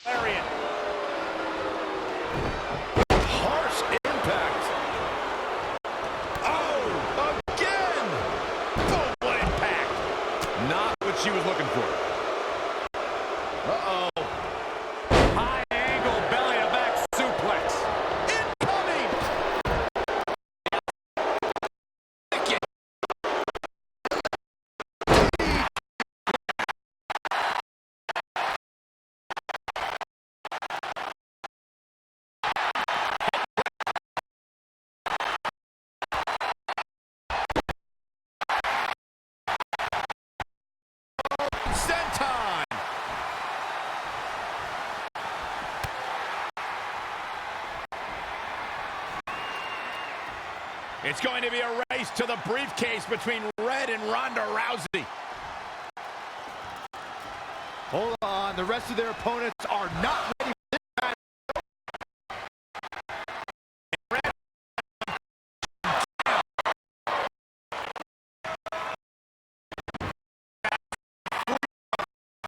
lariat. Harsh impact. Oh, again! Boom, what impact. Not what she was looking for. Uh-oh. High angle belly-to-back suplex. Incoming! Senton! It's going to be a race to the briefcase between Red and Ronda Rousey. Hold on, the rest of their opponents are not ready for this match.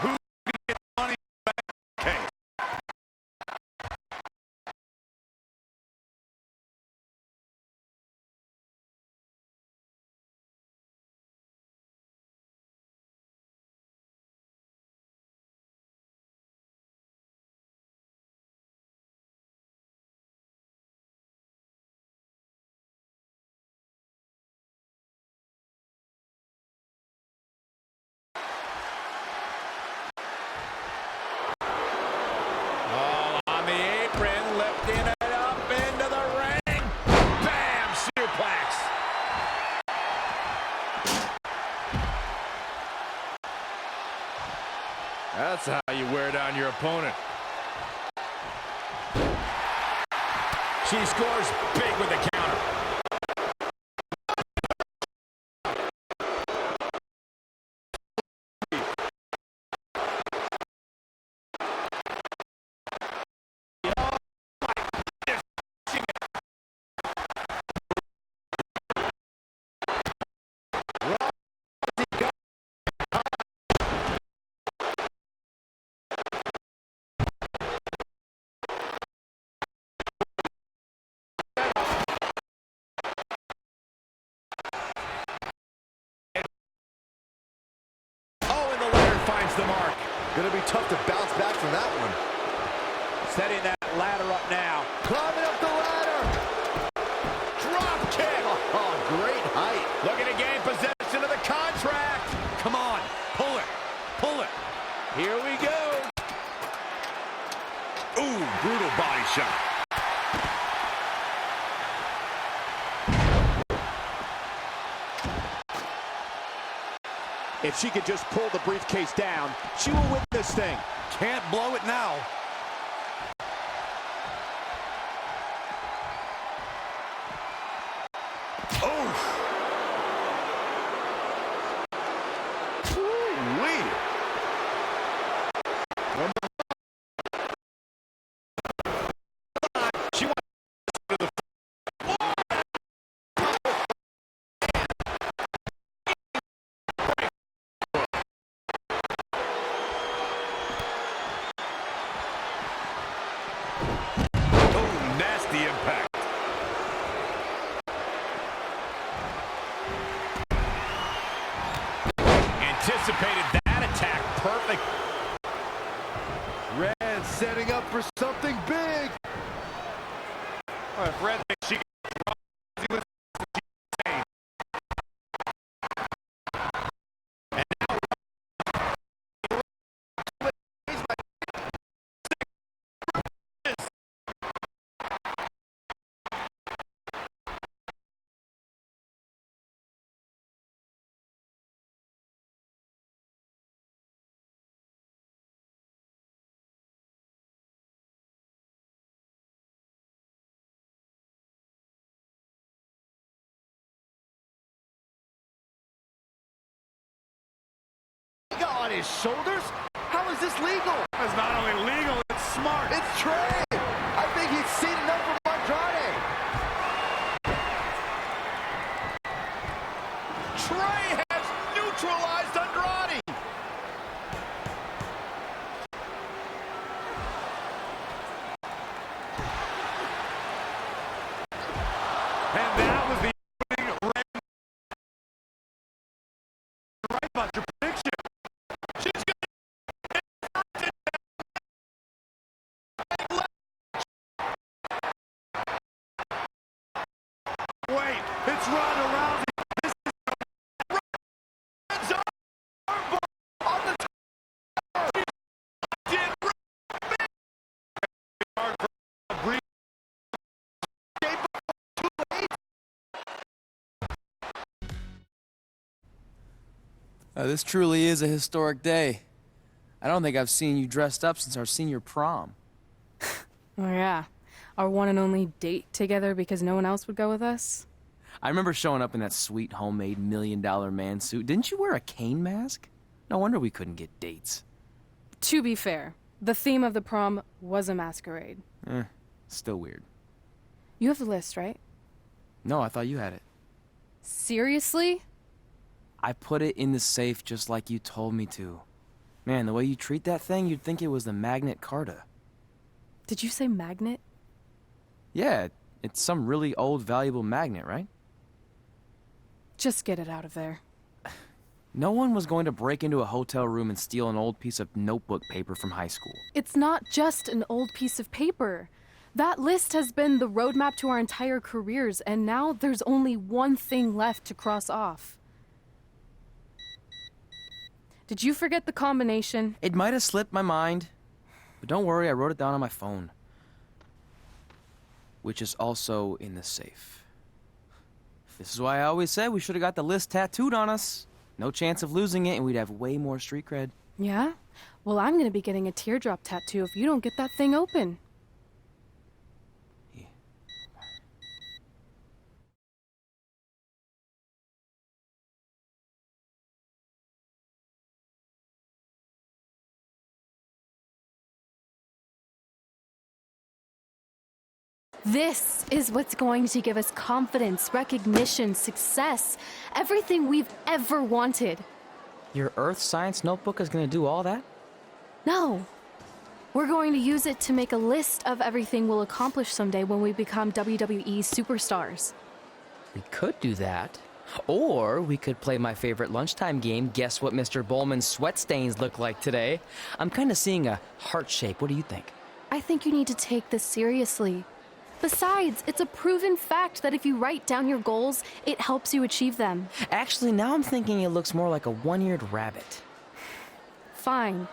Who's going to get money back? Okay. On the apron, lifting it up into the ring. Bam! Suplex. That's how you wear down your opponent. She scores big with the counter. Finds the mark. Gonna be tough to bounce back from that one. Setting that ladder up now. Climbing up the ladder. Drop kick. Oh, great height. Looking to gain possession of the contract. Come on, pull it. Pull it. Here we go. Ooh, brutal body shot. If she could just pull the briefcase down, she will win this thing. Can't blow it now. Oh! Woo-wee! She wants to the impact. Anticipated that attack. Perfect. Red setting up for something big. Oh, if Red thinks she can on his shoulders? How is this legal? It's not only legal, it's smart. It's Trey. I think he's seen enough from Andrade. Trey has neutralized Andrade. about your prediction? She's going to wait. It's Ronda Rousey. This is on the This truly is a historic day. I don't think I've seen you dressed up since our senior prom. Oh yeah, our one and only date together because no one else would go with us? I remember showing up in that sweet homemade $1 million man suit. Didn't you wear a cane mask? No wonder we couldn't get dates. To be fair, the theme of the prom was a masquerade. Still weird. You have the list, right? No, I thought you had it. Seriously? I put it in the safe just like you told me to. Man, the way you treat that thing, you'd think it was the Magnet Carta. Did you say magnet? Yeah, it's some really old, valuable magnet, right? Just get it out of there. No one was going to break into a hotel room and steal an old piece of notebook paper from high school. It's not just an old piece of paper. That list has been the roadmap to our entire careers, and now there's only one thing left to cross off. Did you forget the combination? It might have slipped my mind, but don't worry, I wrote it down on my phone. Which is also in the safe. This is why I always said we should have got the list tattooed on us. No chance of losing it, and we'd have way more street cred. Yeah? Well, I'm gonna be getting a teardrop tattoo if you don't get that thing open. This is what's going to give us confidence, recognition, success, everything we've ever wanted. Your Earth Science notebook is going to do all that? No. We're going to use it to make a list of everything we'll accomplish someday when we become WWE superstars. We could do that. Or we could play my favorite lunchtime game, Guess What Mr. Bowman's Sweat Stains Look Like Today. I'm kind of seeing a heart shape. What do you think? I think you need to take this seriously. Besides, it's a proven fact that if you write down your goals, it helps you achieve them. Actually, now I'm thinking it looks more like a one-eared rabbit. Fine.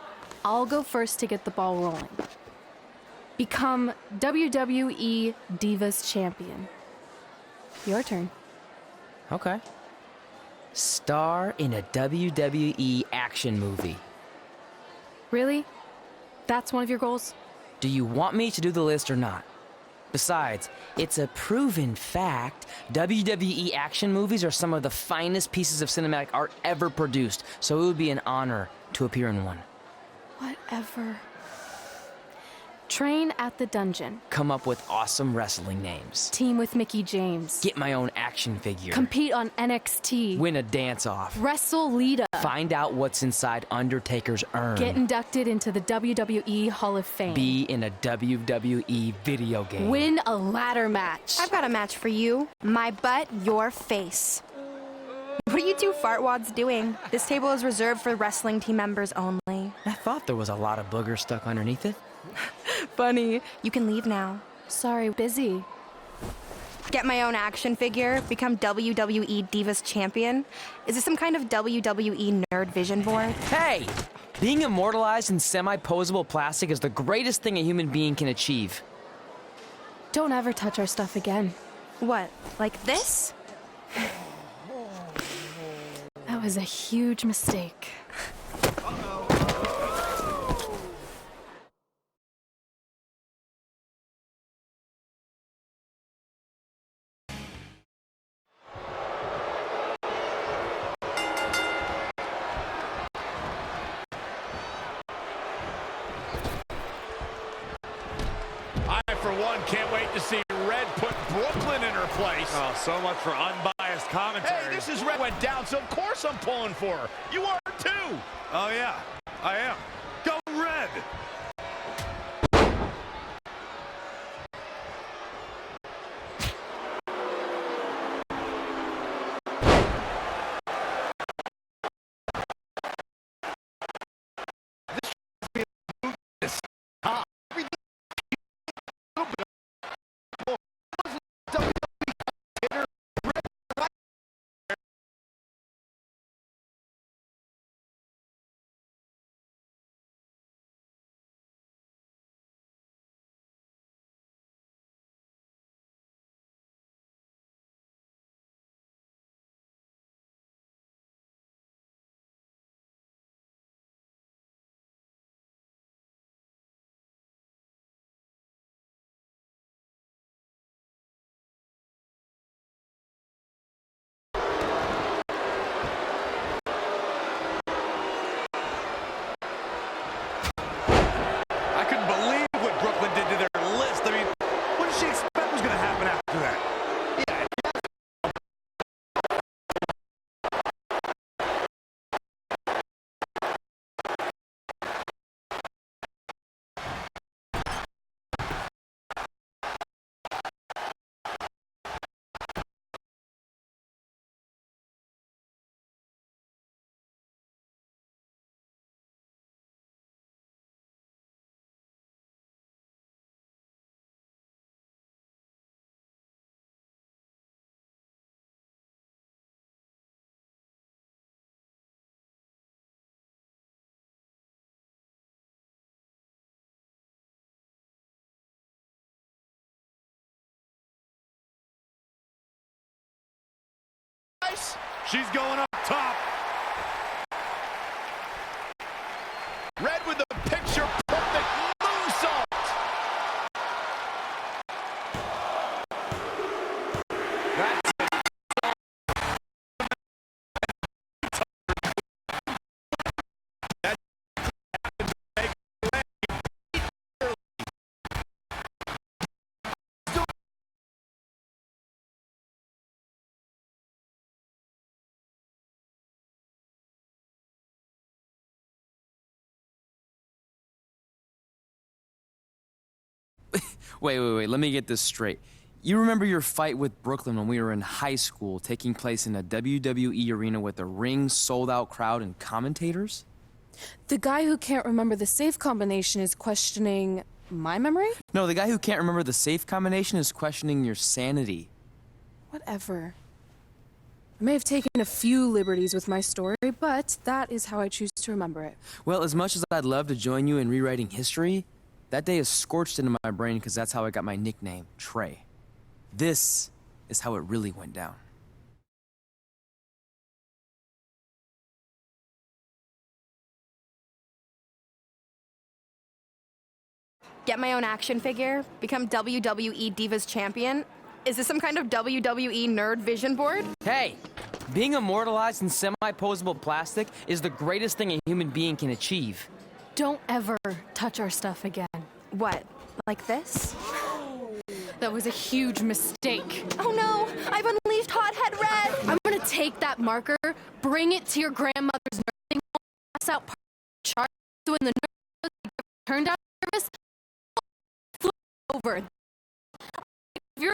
I'll go first to get the ball rolling. Become WWE Divas Champion. Your turn. Okay. Star in a WWE action movie. Really? That's one of your goals? Do you want me to do the list or not? Besides, it's a proven fact, WWE action movies are some of the finest pieces of cinematic art ever produced, so it would be an honor to appear in one. Whatever. Train at the dungeon. Come up with awesome wrestling names. Team with Mickey James. Get my own action figure. Compete on NXT. Win a dance-off. Wrestle Lita. Find out what's inside Undertaker's urn. Get inducted into the WWE Hall of Fame. Be in a WWE video game. Win a ladder match. I've got a match for you. My butt, your face. What are you two fartwads doing? This table is reserved for wrestling team members only. I thought there was a lot of boogers stuck underneath it. Funny. You can leave now. Sorry, busy. Get my own action figure. Become WWE Divas Champion. Is this some kind of WWE nerd vision board? Hey! Being immortalized in semi-posable plastic is the greatest thing a human being can achieve. Don't ever touch our stuff again. What, like this? That was a huge mistake. I, for one, can't wait to see Red put Brooklyn in her place. Oh, so much for unbiased commentary. Hey, this is Red went down, so of course I'm pulling for her. You are too. Oh, yeah, I am. Go Red! She's going up top. Red with the picture-perfect moonsault. That's Wait, let me get this straight. You remember your fight with Brooklyn when we were in high school, taking place in a WWE arena with a ring, sold-out crowd, and commentators? The guy who can't remember the safe combination is questioning my memory? No, the guy who can't remember the safe combination is questioning your sanity. Whatever. I may have taken a few liberties with my story, but that is how I choose to remember it. Well, as much as I'd love to join you in rewriting history, that day is scorched into my brain because that's how I got my nickname, Trey. This is how it really went down. Get my own action figure? Become WWE Divas Champion? Is this some kind of WWE nerd vision board? Hey, being immortalized in semi-posable plastic is the greatest thing a human being can achieve. Don't ever touch our stuff again. What, like this? That was a huge mistake. Oh no, I've unleashed Hothead Red! I'm gonna take that marker, bring it to your grandmother's nursing home, pass out charts, so when the nurse turned out service, flip over. If you're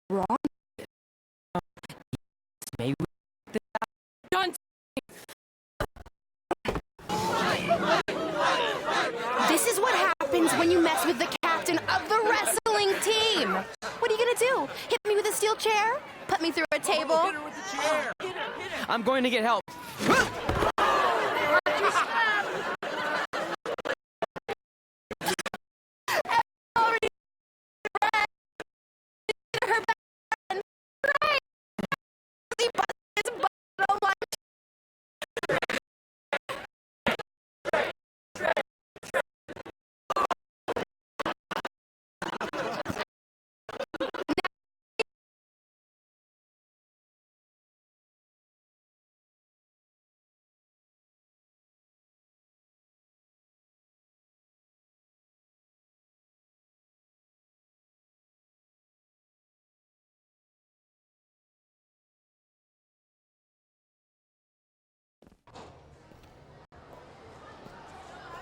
wrong, Maybe done. This is what happens when you mess with the captain of the wrestling team! What are you gonna do? Hit me with a steel chair? Put me through a table? I'm going to get help.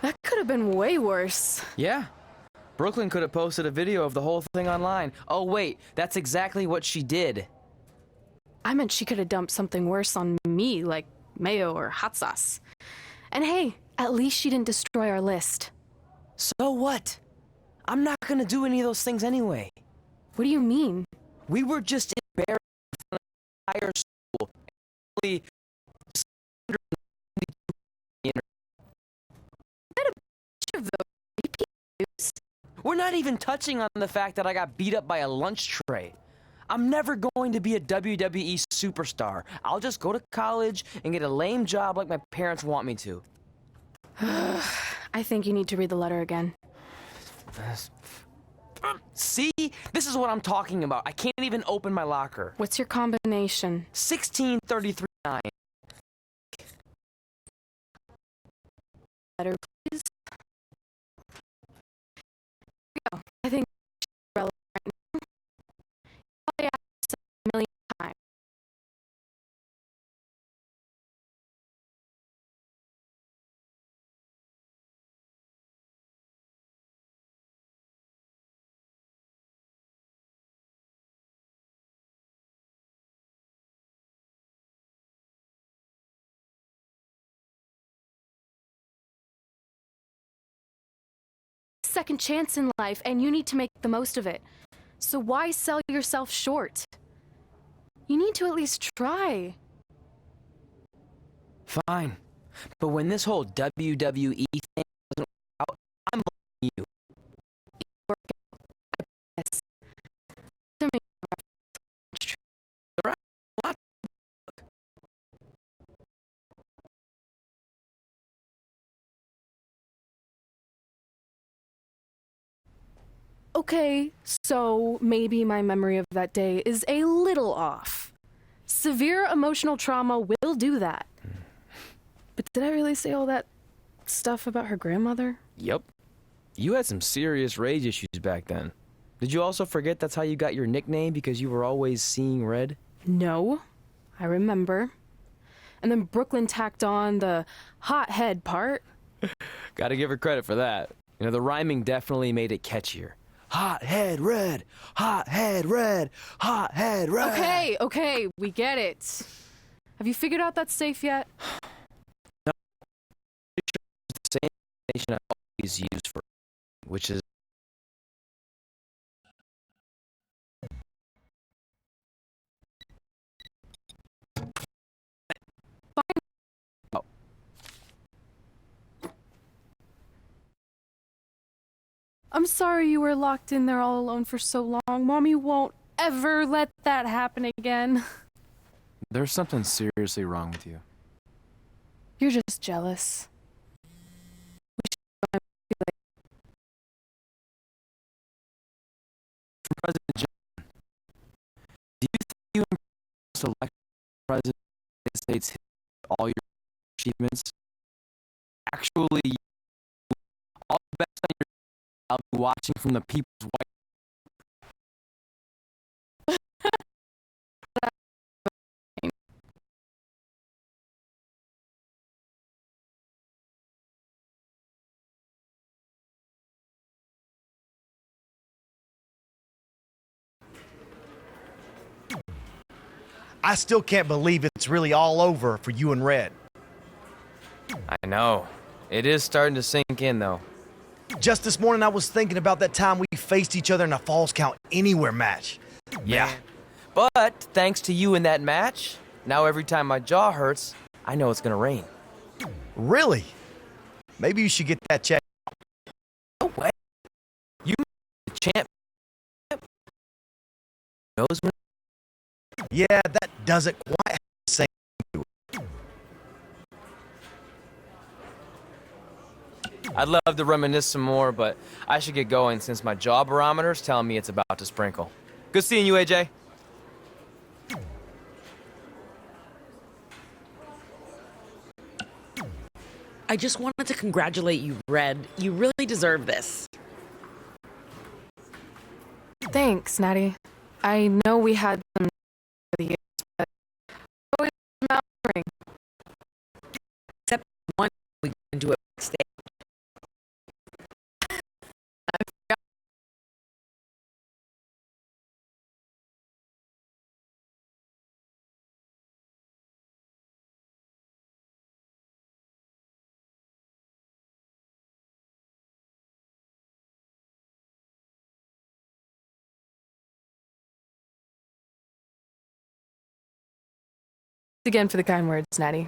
That could have been way worse. Yeah. Brooklyn could have posted a video of the whole thing online. Oh, wait, that's exactly what she did. I meant she could have dumped something worse on me, like mayo or hot sauce. And hey, at least she didn't destroy our list. So what? I'm not gonna do any of those things anyway. What do you mean? We were just embarrassed in front of the entire school. Only 692 We're not even touching on the fact that I got beat up by a lunch tray. I'm never going to be a WWE superstar. I'll just go to college and get a lame job like my parents want me to. I think you need to read the letter again. See? This is what I'm talking about. I can't even open my locker. What's your combination? 1633-9. Letter, please. Here we go. I think it's relevant right now. Probably asked a million times. Second chance in life, and you need to make the most of it. So why sell yourself short? You need to at least try. Fine. But when this whole WWE thing doesn't work out, I'm blaming you. Yes. To make Right? Okay, so maybe my memory of that day is a little off. Severe emotional trauma will do that. But did I really say all that stuff about her grandmother? Yep. You had some serious rage issues back then. Did you also forget that's how you got your nickname because you were always seeing red? No, I remember. And then Brooklyn tacked on the hot head part. Gotta give her credit for that. You know, the rhyming definitely made it catchier. Hot head red, hot head red, hot head red. Okay, we get it. Have you figured out that safe yet? No. It's the same information I always used for, which is I'm sorry you were locked in there all alone for so long. Mommy won't ever let that happen again. There's something seriously wrong with you. You're just jealous. President John, do you think you and select President of the United States hit all your achievements? Actually, all the best on your I'll be watching from the people's white. I still can't believe it's really all over for you and Red. I know. It is starting to sink in, though. Just this morning, I was thinking about that time we faced each other in a Falls Count Anywhere match. Yeah. But thanks to you in that match, now every time my jaw hurts, I know it's gonna rain. Really? Maybe you should get that checked. No way. You the champ knows when. Yeah, that doesn't quite have the same. I'd love to reminisce some more, but I should get going since my jaw barometer's telling me it's about to sprinkle. Good seeing you, AJ. I just wanted to congratulate you, Red. You really deserve this. Thanks, Natty. I know we had some over the years, but always malnouring. Except one we got into it backstage. Again for the kind words, Natty.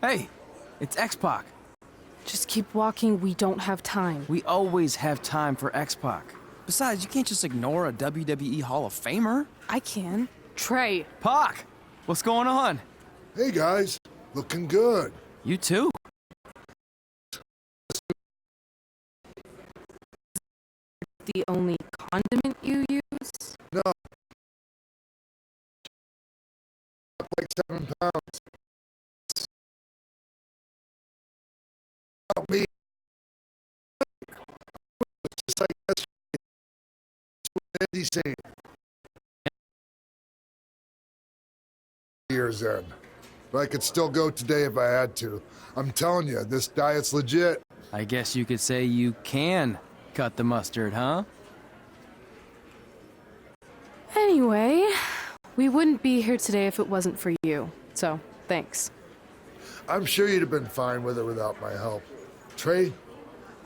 Hey, it's X-Pac. Just keep walking, we don't have time. We always have time for X-Pac. Besides, you can't just ignore a WWE Hall of Famer. I can. Trey. Pac, what's going on? Hey guys, looking good. You too. The only condiment you use? No. Like 7 pounds. Help me. Just like yesterday. Andy saying. Years in. But I could still go today if I had to. I'm telling you, this diet's legit. I guess you could say you can cut the mustard, huh? Anyway, we wouldn't be here today if it wasn't for you. So, thanks. I'm sure you'd have been fine with it without my help. Trey,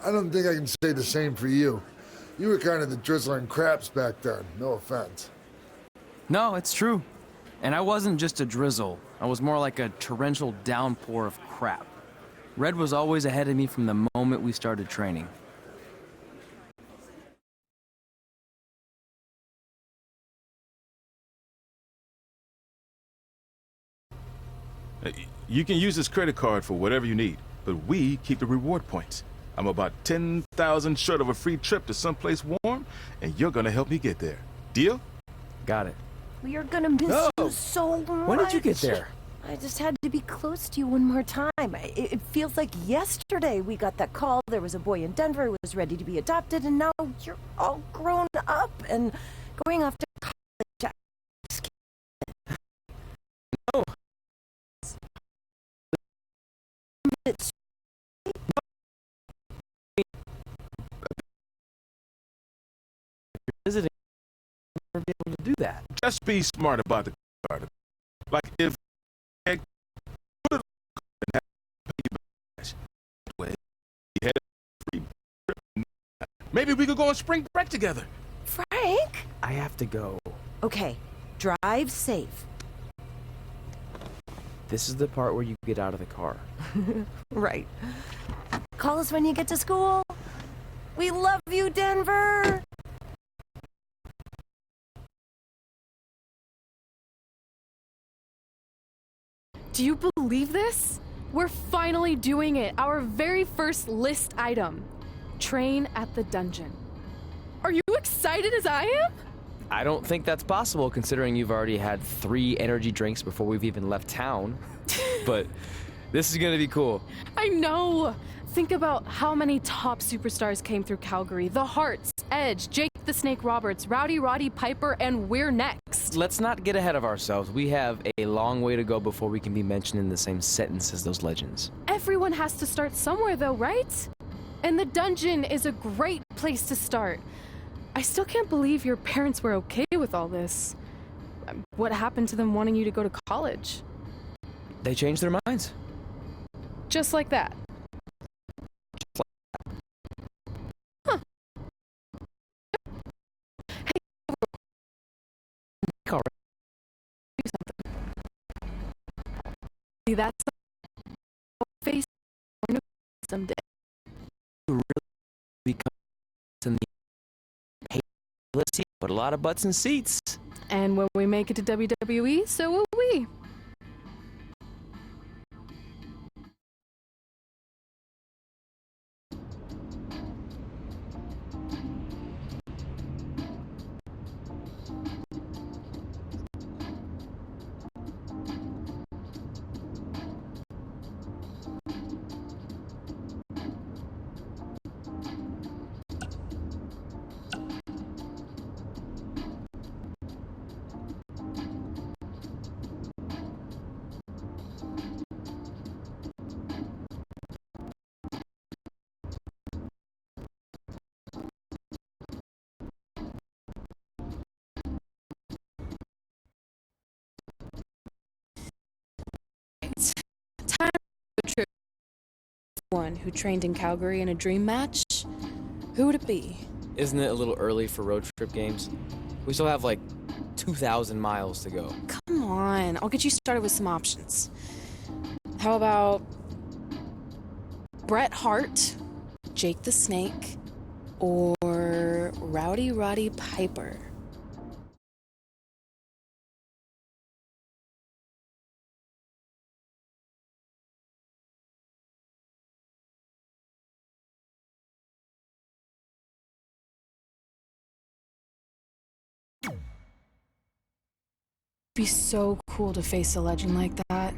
I don't think I can say the same for you. You were kind of the drizzling craps back then, no offense. No, it's true. And I wasn't just a drizzle. I was more like a torrential downpour of crap. Red was always ahead of me from the moment we started training. You can use this credit card for whatever you need, but we keep the reward points. I'm about 10,000 short of a free trip to someplace warm, and you're gonna help me get there. Deal? Got it. We are gonna miss you so much. When did you get there? I just had to be close to you one more time. It feels like yesterday we got that call. There was a boy in Denver who was ready to be adopted, and now you're all grown up and going off to college. No. It's Visiting, I'll never be able to do that. Just be smart about the card. Like if Egg put it and have to pay you back. Well, he had a free trip. Maybe we could go on spring break together. Frank? I have to go. Okay, drive safe. This is the part where you get out of the car. Right. Call us when you get to school. We love you, Denver. Do you believe this? We're finally doing it. Our very first list item. Train at the dungeon. Are you excited as I am? I don't think that's possible considering you've already had 3 energy drinks before we've even left town. But this is gonna be cool. I know. Think about how many top superstars came through Calgary. The Hearts, Edge, Jake the Snake Roberts, Rowdy Roddy Piper, and we're next. Let's not get ahead of ourselves. We have a long way to go before we can be mentioned in the same sentence as those legends. Everyone has to start somewhere though, right? And the dungeon is a great place to start. I still can't believe your parents were okay with all this. What happened to them wanting you to go to college? They changed their minds. Just like that. Huh. Hey, All right. do something. See, that's face someday. Really become in the let's see, put a lot of butts in seats. And when we make it to WWE, so will we. Time for a trip. One who trained in Calgary in a dream match. Who would it be? Isn't it a little early for road trip games? We still have like 2,000 miles to go. Come on, I'll get you started with some options. How about Bret Hart, Jake the Snake, or Rowdy Roddy Piper? It'd be so cool to face a legend like that.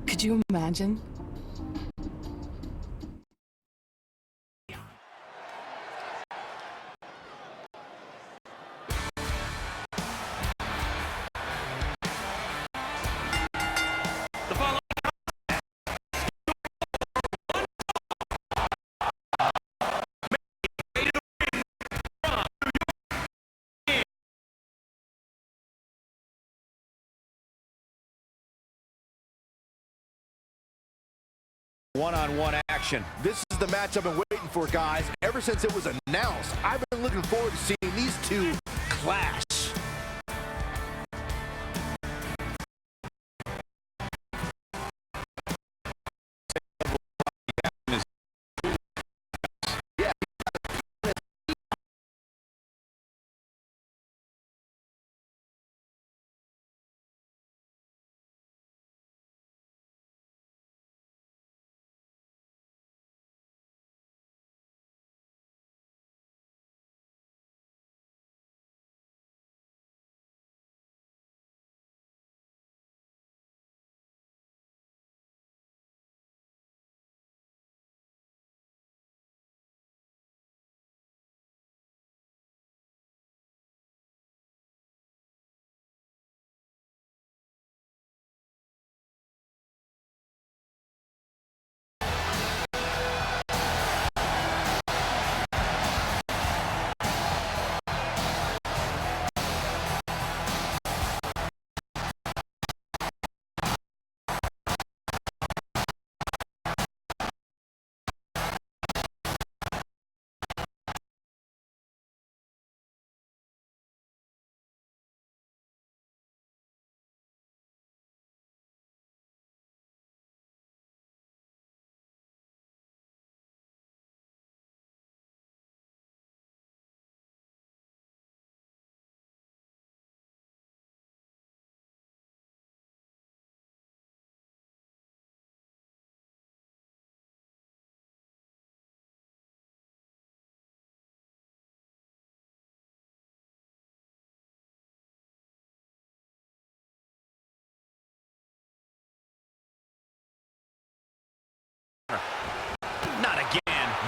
Could you imagine? One-on-one action. This is the match I've been waiting for, guys. Ever since it was announced, I've been looking forward to seeing these two clash.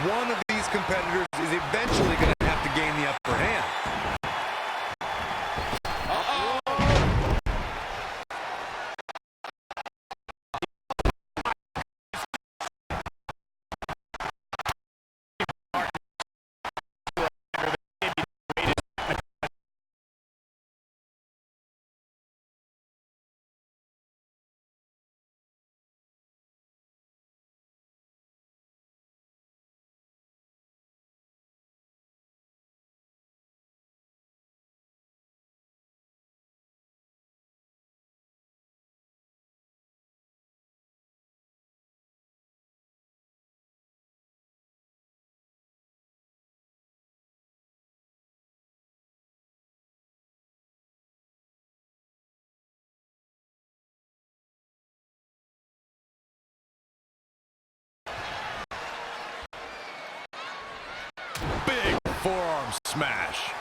one of these competitors is eventually going to have to gain the upper hand. Big forearm smash.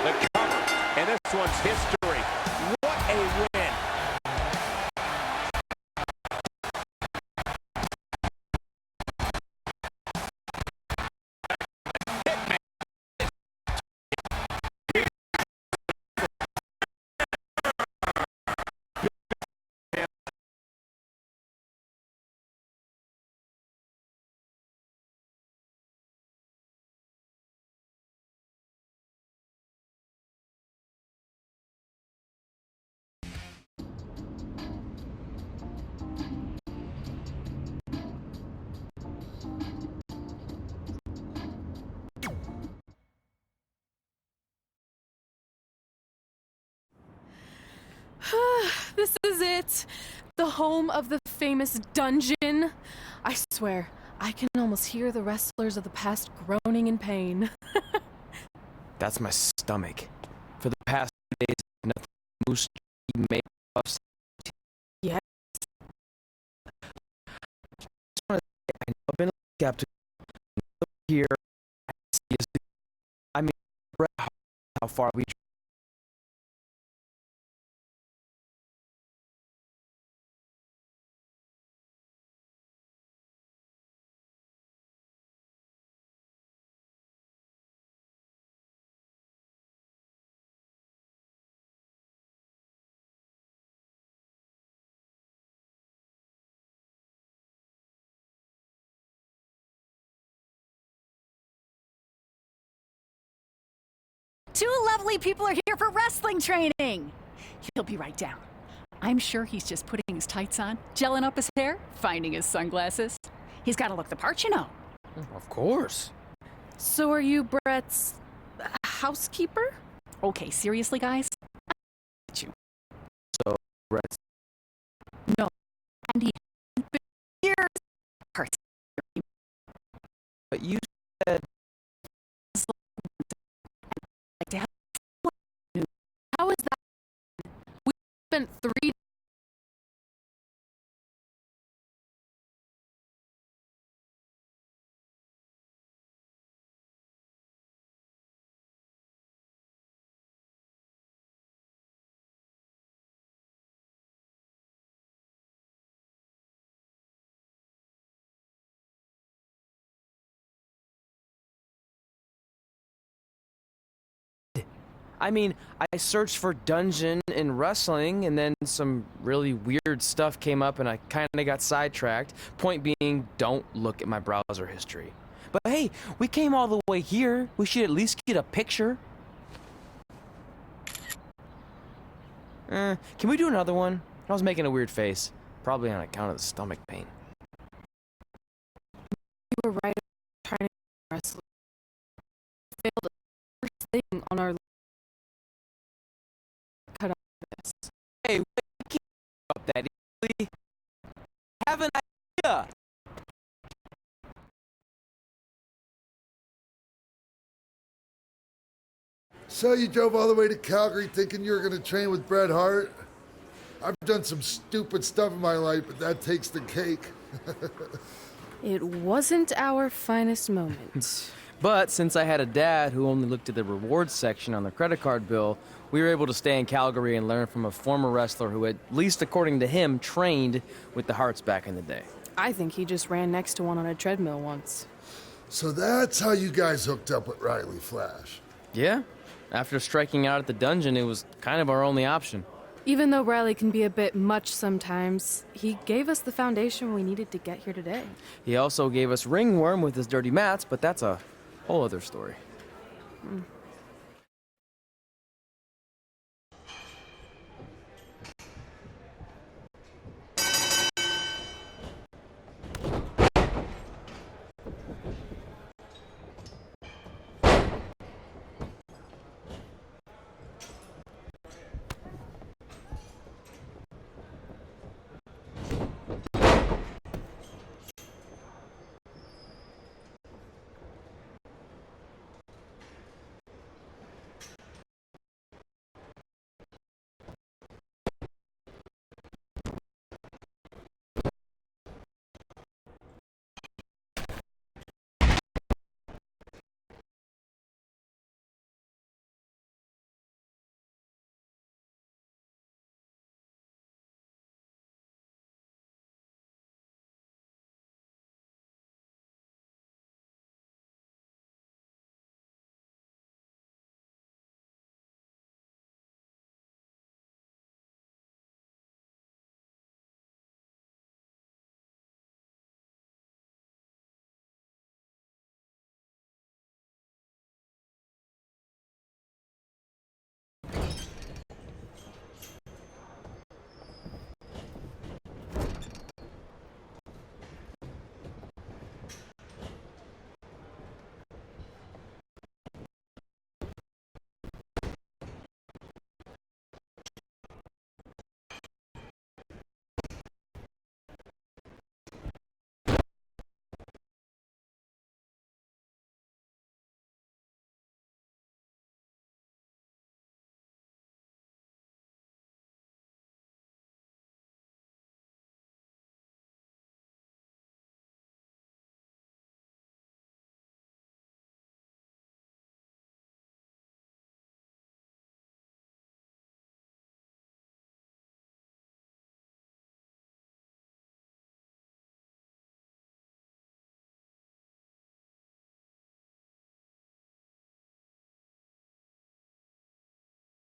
The cover, and this one's history. What a win. This is it. The home of the famous dungeon. I swear, I can almost hear the wrestlers of the past groaning in pain. That's my stomach. For the past 2 days, nothing moose made puffs. Yes. I know I've been skeptical here. I mean, how far we. Two lovely people are here for wrestling training. He'll be right down. I'm sure he's just putting his tights on, gelling up his hair, finding his sunglasses. He's got to look the part, you know. Of course. So are you Brett's housekeeper? Okay, seriously, guys? I get you. So, Brett's. No, and he hasn't been years. Parts. But you said. Like to have. How is that? We spent 3 I mean, I searched for dungeon in wrestling, and then some really weird stuff came up, and I kind of got sidetracked. Point being, don't look at my browser history. But hey, we came all the way here. We should at least get a picture. Can we do another one? I was making a weird face. Probably on account of the stomach pain. You were right about trying to wrestle. Failed the first thing on our cut off this. Hey, we can't up that easily. Have an idea. So you drove all the way to Calgary thinking you were going to train with Bret Hart? I've done some stupid stuff in my life, but that takes the cake. It wasn't our finest moment. But since I had a dad who only looked at the rewards section on the credit card bill, we were able to stay in Calgary and learn from a former wrestler who, at least according to him, trained with the Harts back in the day. I think he just ran next to one on a treadmill once. So that's how you guys hooked up with Riley Flash. Yeah. After striking out at the dungeon, it was kind of our only option. Even though Riley can be a bit much sometimes, he gave us the foundation we needed to get here today. He also gave us ringworm with his dirty mats, but that's a whole other story.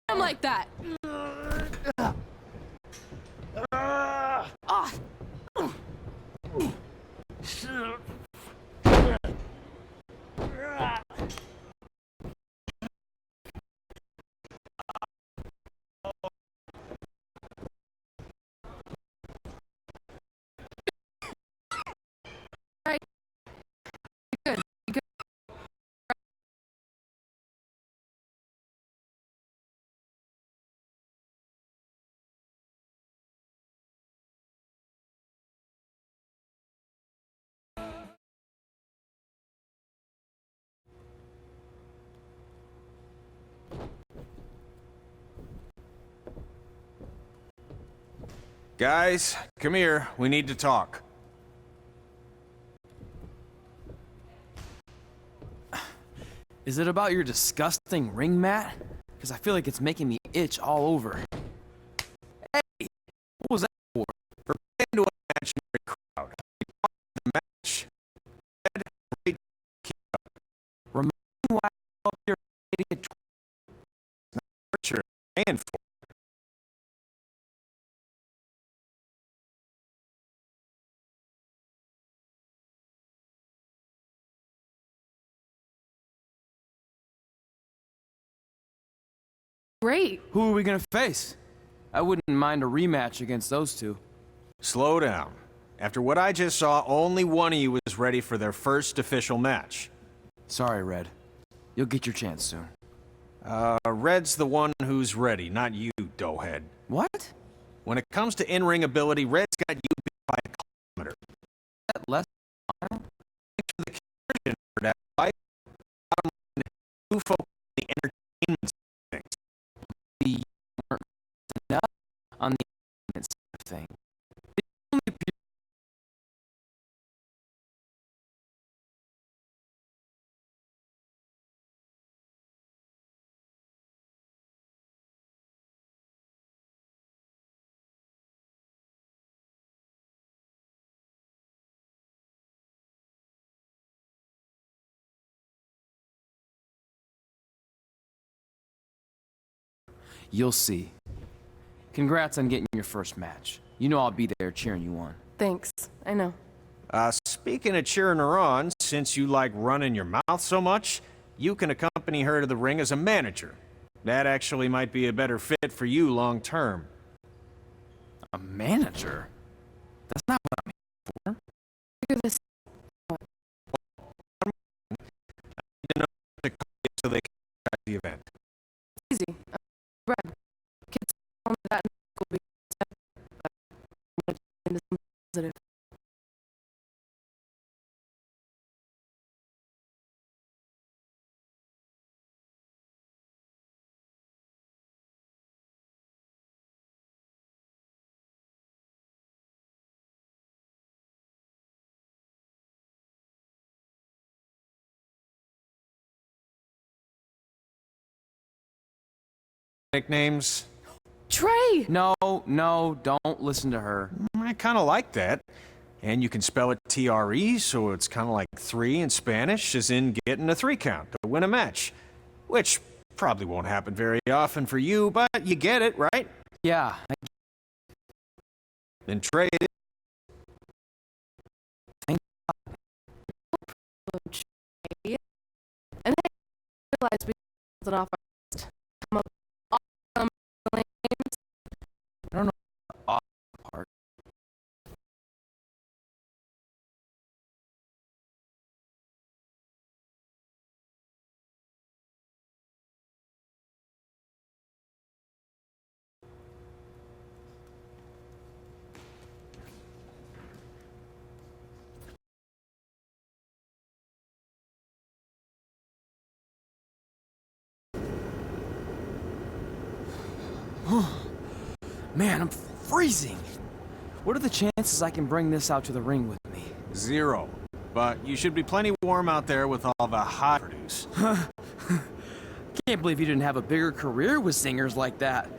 I'm like that. Right. Good. Good. Guys, come here. We need to talk. Is it about your disgusting ring mat? Because I feel like it's making me itch all over. Hey, what was that for? For playing to an imaginary crowd. The match. Remember why I love your idiot Not what you're paying for. great. Who are we gonna face? I wouldn't mind a rematch against those two. Slow down. After what I just saw, only one of you was ready for their first official match. Sorry, Red. You'll get your chance soon. Red's the one who's ready, not you, doughhead. What? When it comes to in-ring ability, Red's got you beat by a kilometer. That less Thanks for the conversion for that fight. You focus on the entertainment side of things. you weren't enough on the entertainment side of thing. It only appears You'll see. Congrats on getting your first match. You know I'll be there cheering you on. Thanks. I know. Speaking of cheering her on, since you like running your mouth so much, you can accompany her to the ring as a manager. That actually might be a better fit for you long term. A manager? That's not what I'm here for. Figure this So they can track the event. easy. Red. Kids tell me that in school because I'm going to turn into something positive. Nicknames? Trey! No, don't listen to her. I kind of like that. And you can spell it T-R-E, so it's kind of like three in Spanish, as in getting a 3 count to win a match. Which probably won't happen very often for you, but you get it, right? Yeah, Then Trey it is. Trey. And then I realized we pulled it off our list. Come up with awesome names. I don't know the awesome part. Man, I'm freezing. What are the chances I can bring this out to the ring with me? 0. But you should be plenty warm out there with all the hot produce. Can't believe you didn't have a bigger career with singers like that.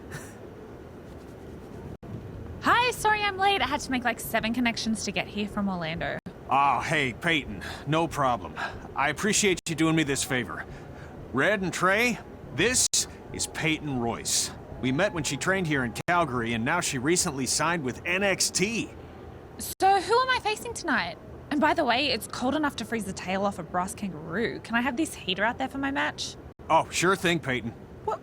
Hi, sorry I'm late. I had to make like 7 connections to get here from Orlando. Oh, hey, Peyton. No problem. I appreciate you doing me this favor. Red and Trey, this is Peyton Royce. We met when she trained here in Calgary, and now she recently signed with NXT. So who am I facing tonight? And by the way, it's cold enough to freeze the tail off a brass kangaroo. Can I have this heater out there for my match? Oh, sure thing, Peyton. What?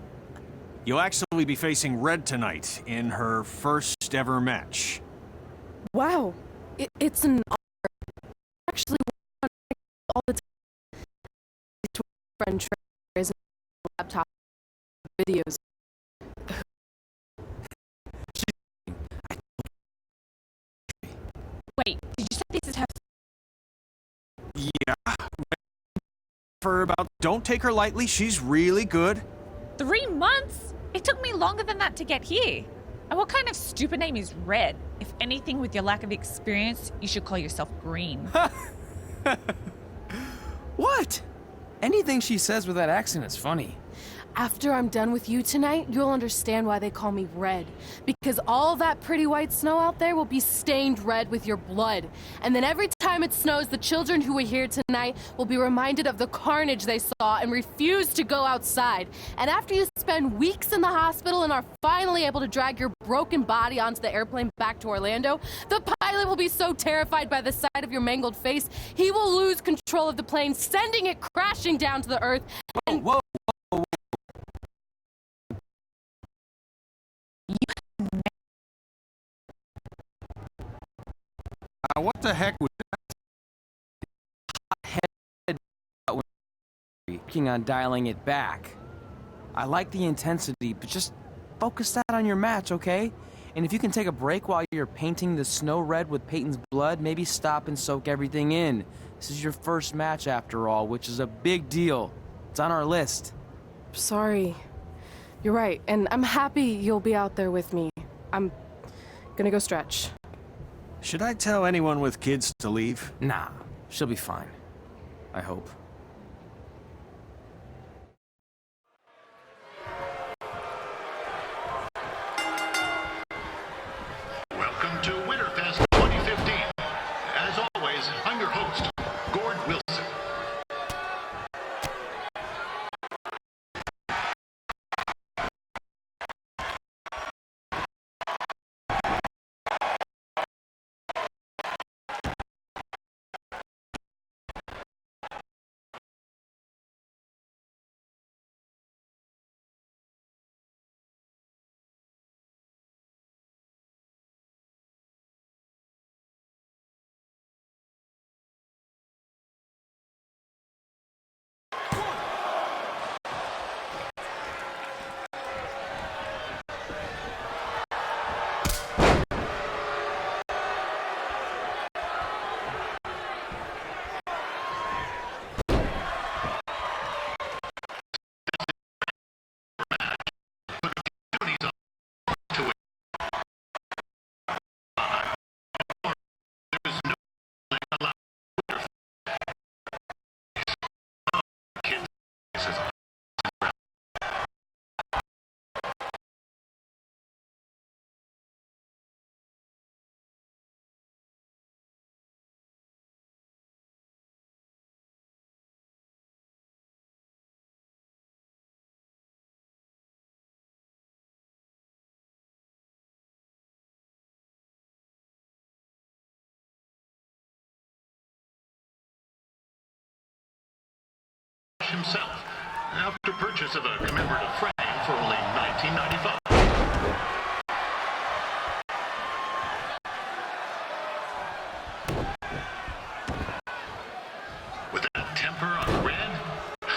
You'll actually be facing Red tonight in her first ever match. Wow. It's an honor. Actually, all the time. To my friend Trey is on the laptop videos. Wait, did you say this is her? Yeah. For about, don't take her lightly, she's really good. 3 months? It took me longer than that to get here. And what kind of stupid name is Red? If anything, with your lack of experience, you should call yourself Green. What? Anything she says with that accent is funny. After I'm done with you tonight, you'll understand why they call me Red. Because all that pretty white snow out there will be stained red with your blood. And then every time it snows, the children who are here tonight will be reminded of the carnage they saw and refuse to go outside. And after you spend weeks in the hospital and are finally able to drag your broken body onto the airplane back to Orlando, the pilot will be so terrified by the sight of your mangled face, he will lose control of the plane, sending it crashing down to the earth. Whoa. What the heck was working on dialing it back. I like the intensity, but just focus that on your match, okay? And if you can take a break while you're painting the snow red with Peyton's blood, maybe stop and soak everything in. This is your first match after all, which is a big deal. It's on our list. Sorry. You're right, and I'm happy you'll be out there with me. I'm gonna go stretch. Should I tell anyone with kids to leave? Nah, she'll be fine. I hope. Welcome to Winterfest 2015. As always, I'm your host, Gord Wilson. Himself, after purchase of a commemorative frame for only $19.95. With that temper on red,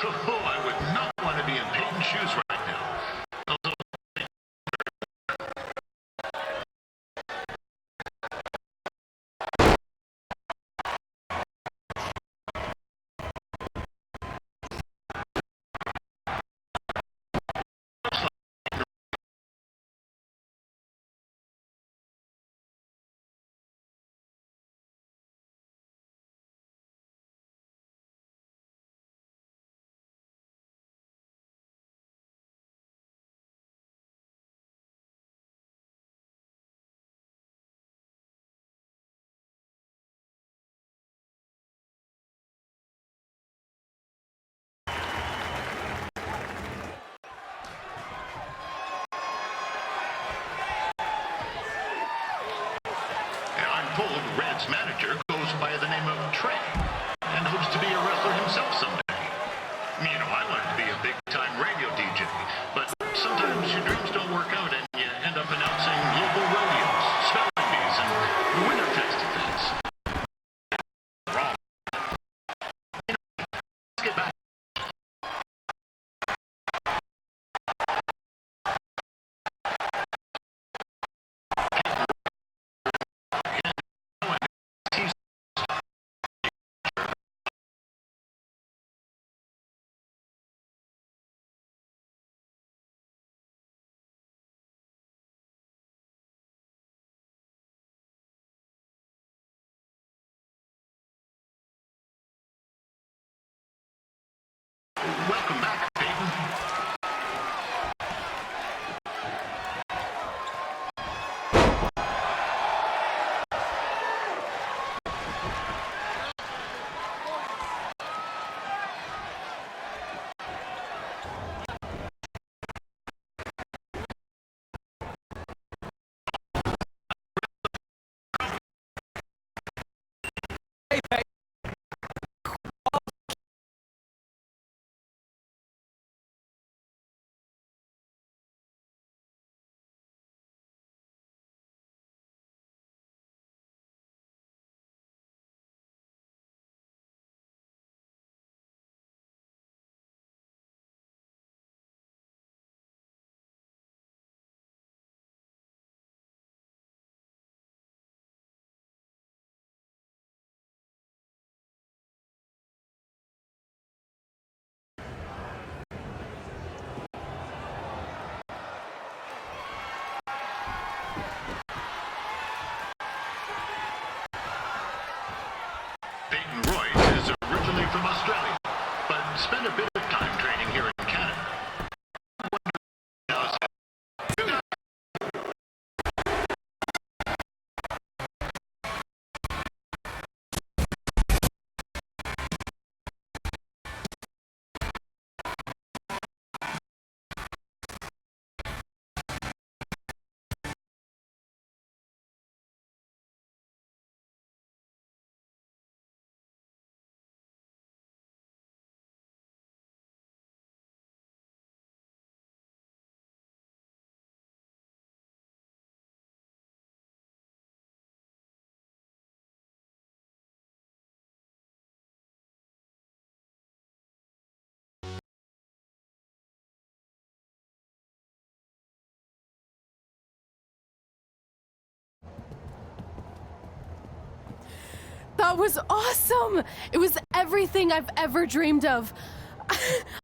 oh, I would not want to be in Peyton's shoes right now. Although I'm told Red's manager goes by the name of Trey and hopes to be a wrestler himself someday. You know, I wanted to be a big-time radio DJ, but sometimes your dreams don't work out and you end up announcing local rodeos, spelling bees, and Winterfest events. Wrong. You know, let's get back. Peyton Royce is originally from Australia, but spent a bit of time training here in Canada. That was awesome! It was everything I've ever dreamed of.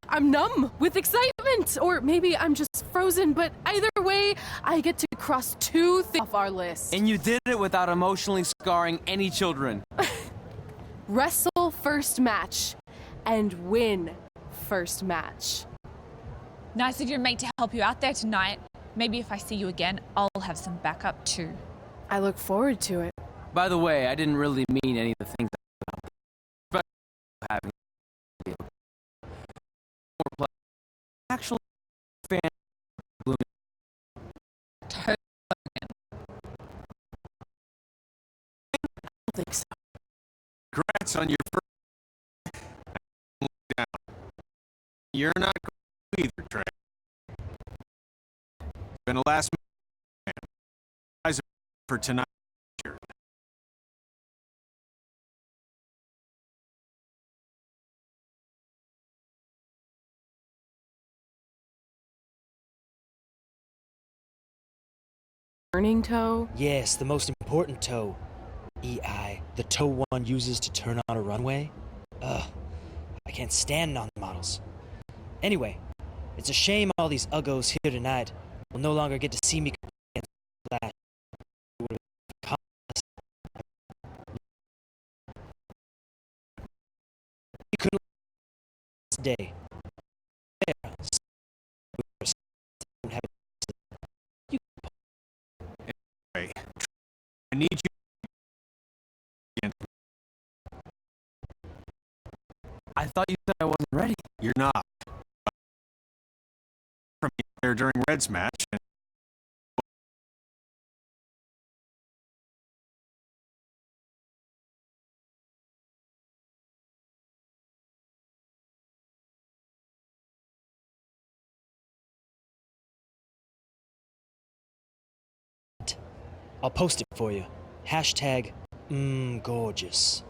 I'm numb with excitement, or maybe I'm just frozen, but either way, I get to cross 2 things off our list. And you did it without emotionally scarring any children. Wrestle first match and win first match. Nice of your mate to help you out there tonight. Maybe if I see you again, I'll have some backup too. I look forward to it. By the way, I didn't really mean any of the things but having more actual fan blooming. Totally. I don't think so. Congrats on your first down. You're not going either, Trey. It's been a last minute for tonight. Turning toe? Yes, the most important toe. EI, the toe one uses to turn on a runway. Ugh, I can't stand non-models. Anyway, it's a shame all these uggos here tonight will no longer get to see me against Wlad. You couldn't this day. I need you. I thought you said I wasn't ready. You're not. From there during Red's match. I'll post it for you. Hashtag, gorgeous.